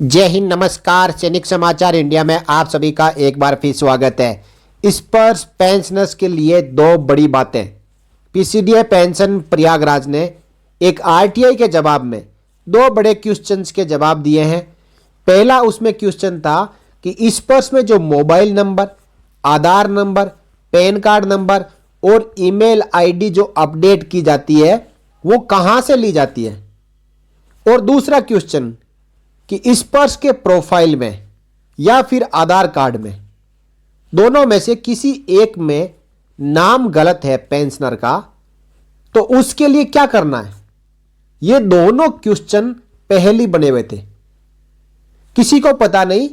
जय हिंद, नमस्कार। सैनिक समाचार इंडिया में आप सभी का एक बार फिर स्वागत है। इस पर पेंशनर्स के लिए दो बड़ी बातें। पीसीडीए पेंशन प्रयागराज ने एक आरटीआई के जवाब में दो बड़े क्वेश्चंस के जवाब दिए हैं। पहला उसमें क्वेश्चन था कि इस पर्स में जो मोबाइल नंबर, आधार नंबर, पैन कार्ड नंबर और ईमेल आईडी जो अपडेट की जाती है वो कहां से ली जाती है। और दूसरा क्वेश्चन कि इस पर्स के प्रोफाइल में या फिर आधार कार्ड में दोनों में से किसी एक में नाम गलत है पेंशनर का, तो उसके लिए क्या करना है। ये दोनों क्वेश्चन पहले बने हुए थे। किसी को पता नहीं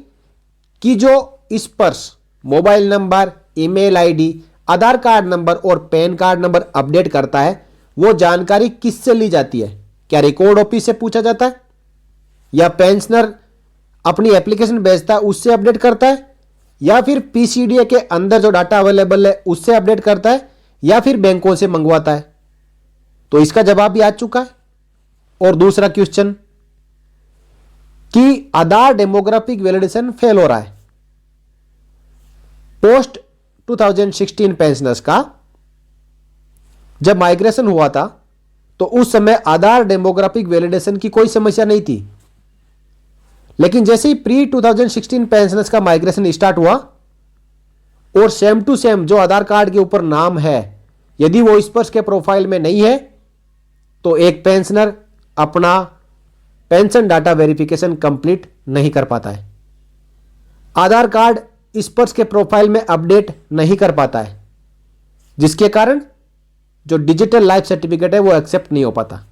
कि जो इस पर्स mobile number, email ID, Aadhaar card number और पैन कार्ड नंबर अपडेट करता है वो जानकारी किससे ली जाती है। क्या रिकॉर्ड ऑफिस से पूछा जाता है, या पेंशनर अपनी एप्लीकेशन भेजता है उससे अपडेट करता है, या फिर पीसीडीए के अंदर जो डाटा अवेलेबल है उससे अपडेट करता है, या फिर बैंकों से मंगवाता है। तो इसका जवाब भी आ चुका है। और दूसरा क्वेश्चन कि आधार डेमोग्राफिक वैलिडेशन फेल हो रहा है। पोस्ट 2016 पेंशनर्स का जब माइग्रेशन हुआ था तो उस समय आधार डेमोग्राफिक वैलिडेशन की कोई समस्या नहीं थी, लेकिन जैसे ही प्री 2016 पेंशनर्स का माइग्रेशन स्टार्ट हुआ और सेम टू सेम जो आधार कार्ड के ऊपर नाम है यदि वो इस पर्स के प्रोफाइल में नहीं है तो एक पेंशनर अपना पेंशन डाटा वेरिफिकेशन कंप्लीट नहीं कर पाता है। आधार कार्ड इस पर्स के प्रोफाइल में अपडेट नहीं कर पाता है, जिसके कारण जो डिजिटल लाइफ सर्टिफिकेट है वो एक्सेप्ट नहीं हो पाता।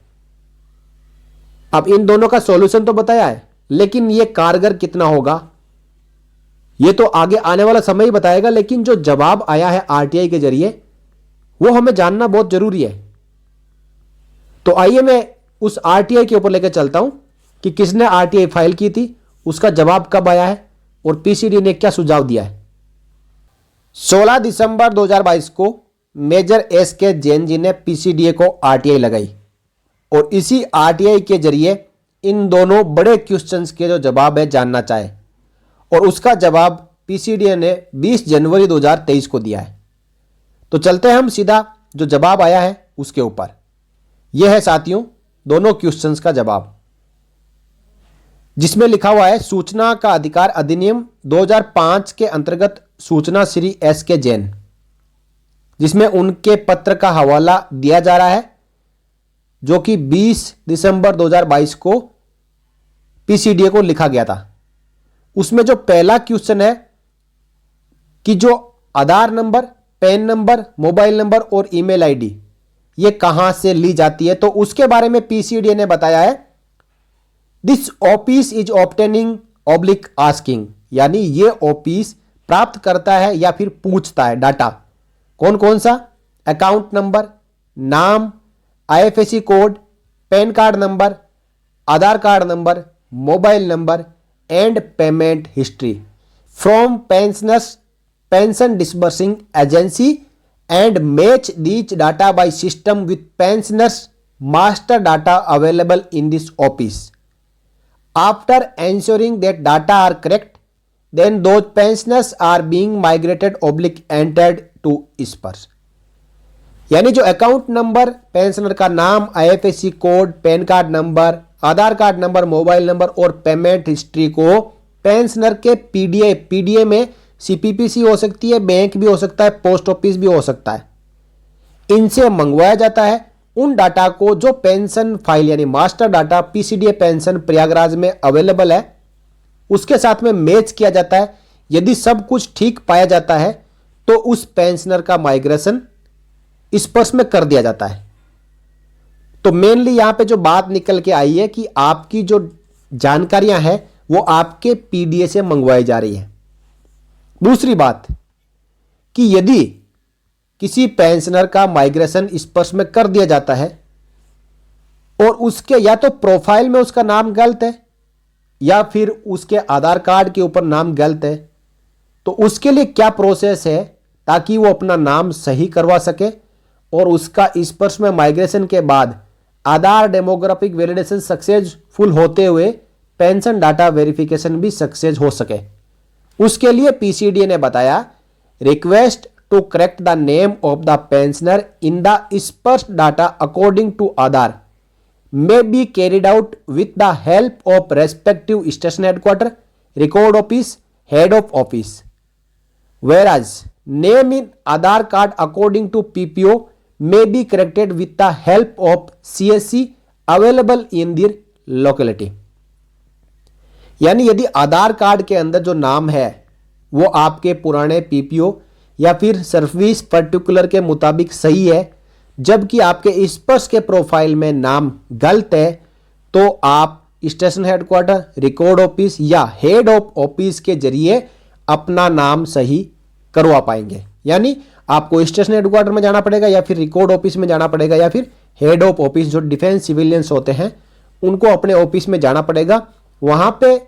अब इन दोनों का सॉल्यूशन तो बताया है, लेकिन ये कारगर कितना होगा ये तो आगे आने वाला समय ही बताएगा। लेकिन जो जवाब आया है आरटीआई के जरिए वो हमें जानना बहुत जरूरी है। तो आइए मैं उस आरटीआई के ऊपर लेकर चलता हूं कि किसने आरटीआई फाइल की थी, उसका जवाब कब आया है और पीसीडी ने क्या सुझाव दिया है। 16 दिसंबर 2022 को मेजर एस के जैन जी ने पीसीडीए को आरटीआई लगाई और इसी आरटीआई के जरिए इन दोनों बड़े क्वेश्चंस के जो जवाब है जानना चाहे, और उसका जवाब पीसीडीए ने 20 जनवरी 2023 को दिया है। तो चलते हैं हम सीधा जो जवाब आया है उसके ऊपर। यह है साथियों दोनों क्वेश्चंस का जवाब, जिसमें लिखा हुआ है सूचना का अधिकार अधिनियम 2005 के अंतर्गत सूचना श्री एस के जैन, जिसमें उनके पत्र का हवाला दिया जा रहा है जो कि 20 दिसंबर 2022 को पीसीडीए को लिखा गया था। उसमें जो पहला क्वेश्चन है कि जो Aadhaar number, PAN number, mobile number और ईमेल आईडी ये कहां से ली जाती है, तो उसके बारे में पीसीडीए ने बताया है this office is obtaining oblique asking, यानी ये ऑफिस प्राप्त करता है या फिर पूछता है डाटा। कौन कौन सा? अकाउंट नंबर, नाम, IFSC code, PAN card number, Aadhaar card number, mobile number and payment history from pensioners pension disbursing agency and match these data by system with pensioners master data available in this office. After ensuring that data are correct, then those pensioners are being migrated oblique entered to ISPERS। यानी जो account number, pensioner का नाम, IFSC code, PAN card number, Aadhaar card number, mobile number और payment history को pensioner के PDA में CPPC हो सकती है, बैंक भी हो सकता है, पोस्ट ऑफिस भी हो सकता है, इनसे मंगवाया जाता है। उन डाटा को जो पेंशन फाइल यानी master data PCDA pension Prayagraj में अवेलेबल है उसके साथ में मैच किया जाता है। यदि सब कुछ ठीक पाया जाता है तो उस पेंशनर का माइग्रेशन इस पर्स में कर दिया जाता है। तो मेनली यहां पे जो बात निकल के आई है कि आपकी जो जानकारियां हैं वो आपके पीडीए से मंगवाई जा रही है। दूसरी बात कि यदि किसी पेंशनर का माइग्रेशन इस पर्स में कर दिया जाता है और उसके या तो प्रोफाइल में उसका नाम गलत है या फिर उसके आधार कार्ड के ऊपर नाम गलत है, तो उसके लिए क्या प्रोसेस है ताकि वो अपना नाम सही करवा सके और उसका इस पर्स में माइग्रेशन के बाद आधार डेमोग्राफिक वैलिडेशन सक्सेसफुल होते हुए पेंशन डाटा वेरिफिकेशन भी सक्सेस हो सके। उसके लिए पीसीडीए ने बताया, request to correct the name of the pensioner in the SPARSH data according to Aadhaar may be carried out with the help of respective station headquarter, record office, head of office. Whereas name in Aadhaar card according to PPO may be corrected with the help of CSC available in their locality. यानी यदि आधार card के अंदर जो नाम है वो आपके पुराने पीपीओ या फिर सर्विस पर्टिकुलर के मुताबिक सही है, जबकि आपके स्पर्श के प्रोफाइल में नाम गलत है, तो आप स्टेशन हेडक्वार्टर, रिकॉर्ड ऑफिस या हेड ऑफ ऑफिस के जरिए अपना नाम सही करवा पाएंगे। यानी आपको स्टेशन हेडक्वार्टर में जाना पड़ेगा या फिर रिकॉर्ड ऑफिस में जाना पड़ेगा या फिर हेड ऑफ ऑफिस, जो डिफेंस सिविलियंस होते हैं उनको अपने ऑफिस में जाना पड़ेगा। वहां पे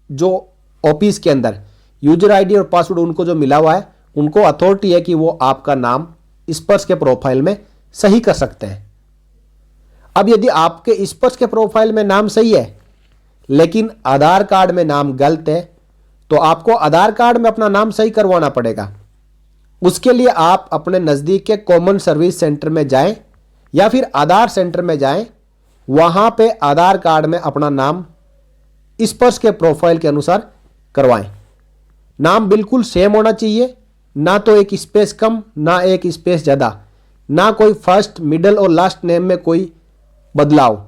जो ऑफिस के अंदर यूजर आईडी और पासवर्ड उनको जो मिला हुआ है, उनको अथॉरिटी है कि वो आपका नाम स्पर्श के प्रोफाइल में सही कर सकते हैं। अब यदि आपके स्पर्श के प्रोफाइल में नाम सही है लेकिन आधार कार्ड में नाम गलत है, तो आपको आधार कार्ड में अपना नाम सही करवाना पड़ेगा। उसके लिए आप अपने नज़दीक के कॉमन सर्विस सेंटर में जाएं या फिर आधार सेंटर में जाएं, वहां पे आधार कार्ड में अपना नाम स्पर्श के प्रोफाइल के अनुसार करवाएं। नाम बिल्कुल सेम होना चाहिए, ना तो एक स्पेस कम ना एक स्पेस ज़्यादा, ना कोई फर्स्ट मिडल और लास्ट नेम में कोई बदलाव।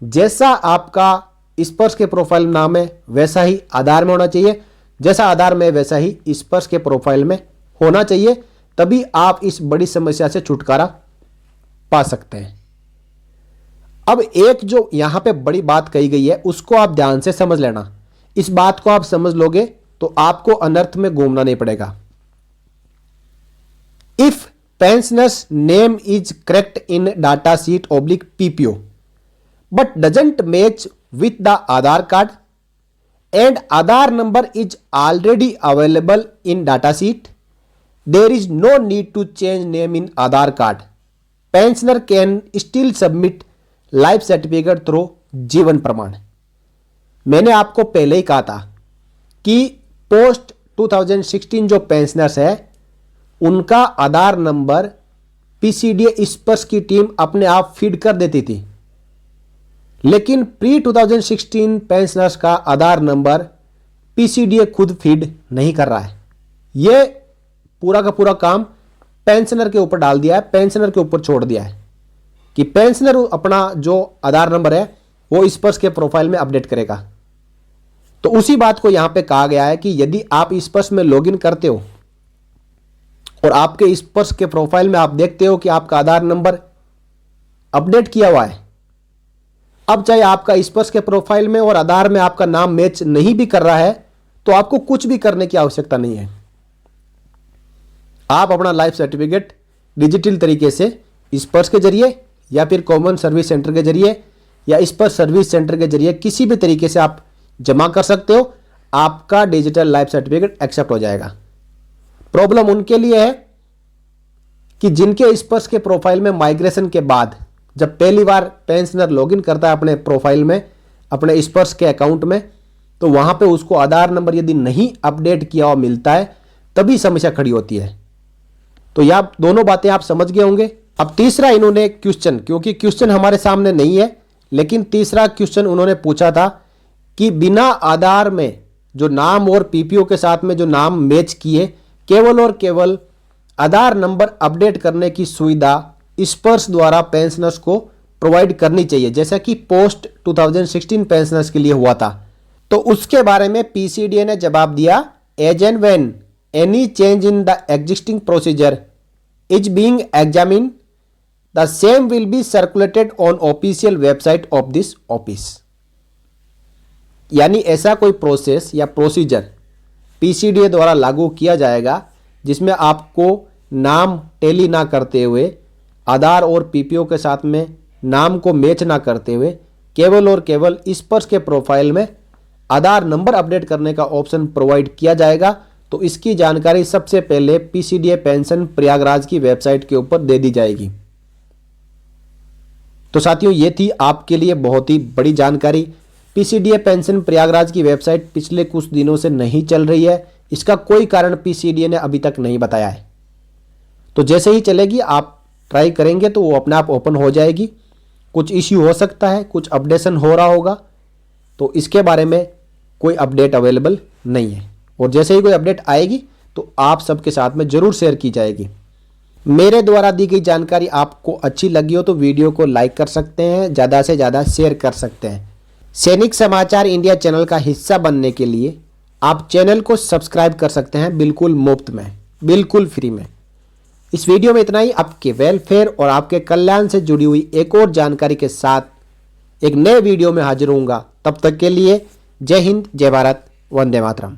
जैसा आपका स्पर्श के प्रोफाइल नाम है वैसा ही आधार में होना चाहिए, जैसा आधार में वैसा ही स्पर्श के प्रोफाइल में होना चाहिए, तभी आप इस बड़ी समस्या से छुटकारा पा सकते हैं। अब एक जो यहां पे बड़ी बात कही गई है उसको आप ध्यान से समझ लेना। इस बात को आप समझ लोगे तो आपको अनर्थ में घूमना नहीं पड़ेगा। If pensioner's name is correct in data sheet oblique PPO but doesn't match with the Aadhaar card and Aadhaar number is already available in data sheet, there is no need to change name in Aadhaar card. Pensioner can still submit life certificate through जीवन प्रमाण। मैंने आपको पहले ही कहा था कि post 2016 जो pensioners है उनका आधार नंबर पीसीडीए स्पर्श की टीम अपने आप फीड कर देती थी, लेकिन प्री 2016 पेंशनर्स का आधार नंबर पीसीडीए खुद फीड नहीं कर रहा है। यह पूरा का पूरा काम पेंशनर के ऊपर डाल दिया है, पेंशनर के ऊपर छोड़ दिया है कि पेंशनर अपना जो आधार नंबर है वो स्पर्श के प्रोफाइल में अपडेट करेगा। तो उसी बात को यहां पे कहा गया है कि यदि आप स्पर्श में लॉगिन करते हो और आपके स्पर्श के प्रोफाइल में आप देखते हो कि आपका आधार नंबर अपडेट किया हुआ है, अब चाहे आपका स्पर्श के प्रोफाइल में और आधार में आपका नाम मैच नहीं भी कर रहा है, तो आपको कुछ भी करने की आवश्यकता नहीं है। आप अपना लाइफ सर्टिफिकेट डिजिटल तरीके से स्पर्श के जरिए या फिर कॉमन सर्विस सेंटर के जरिए या स्पर्श सर्विस सेंटर के जरिए किसी भी तरीके से आप जमा कर सकते हो। आपका डिजिटल लाइफ सर्टिफिकेट एक्सेप्ट हो जाएगा। प्रॉब्लम उनके लिए है कि जिनके स्पर्श के प्रोफाइल में माइग्रेशन के बाद जब पहली बार पेंशनर लॉगिन करता है अपने प्रोफाइल में, अपने स्पर्श के अकाउंट में, तो वहां पे उसको आधार नंबर यदि नहीं अपडेट किया हुआ मिलता है तभी समस्या खड़ी होती है। तो यह दोनों बातें आप समझ गए होंगे। अब तीसरा इन्होंने क्वेश्चन, क्योंकि क्वेश्चन हमारे सामने नहीं है, लेकिन तीसरा क्वेश्चन उन्होंने पूछा था कि बिना आधार में जो नाम और पीपीओ के साथ में जो नाम मैच किए, केवल और केवल आधार नंबर अपडेट करने की सुविधा स्पर्श द्वारा पेंशनर्स को प्रोवाइड करनी चाहिए, जैसा कि पोस्ट 2016 पेंशनर्स के लिए हुआ था। तो उसके बारे में पीसीडीए ने जवाब दिया, as and when any change in the existing procedure is being examined the same will be circulated on official website of this office. यानी ऐसा कोई प्रोसेस या प्रोसीजर पीसीडीए द्वारा लागू किया जाएगा जिसमें आपको नाम टैली ना करते हुए, आधार और पीपीओ के साथ में नाम को मैच ना करते हुए, केवल और केवल स्पर्श के प्रोफाइल में आधार नंबर अपडेट करने का ऑप्शन प्रोवाइड किया जाएगा। तो इसकी जानकारी सबसे पहले पीसीडीए पेंशन प्रयागराज की वेबसाइट के ऊपर दे दी जाएगी। तो साथियों, ये थी आपके लिए बहुत ही बड़ी जानकारी। पीसीडीए पेंशन प्रयागराज की वेबसाइट पिछले कुछ दिनों से नहीं चल रही है। इसका कोई कारण पीसीडीए ने अभी तक नहीं बताया है। तो जैसे ही चलेगी आप ट्राई करेंगे तो वो अपने आप ओपन हो जाएगी। कुछ इश्यू हो सकता है, कुछ अपडेशन हो रहा होगा, तो इसके बारे में कोई अपडेट अवेलेबल नहीं है। और जैसे ही कोई अपडेट आएगी तो आप सबके साथ में ज़रूर शेयर की जाएगी। मेरे द्वारा दी गई जानकारी आपको अच्छी लगी हो तो वीडियो को लाइक कर सकते हैं, ज़्यादा से ज़्यादा शेयर कर सकते हैं। सैनिक समाचार इंडिया चैनल का हिस्सा बनने के लिए आप चैनल को सब्सक्राइब कर सकते हैं, बिल्कुल मुफ्त में, बिल्कुल फ्री में। इस वीडियो में इतना ही। आपके वेलफेयर और आपके कल्याण से जुड़ी हुई एक और जानकारी के साथ एक नए वीडियो में हाजिर होऊंगा। तब तक के लिए जय हिंद, जय भारत, वंदे मातरम।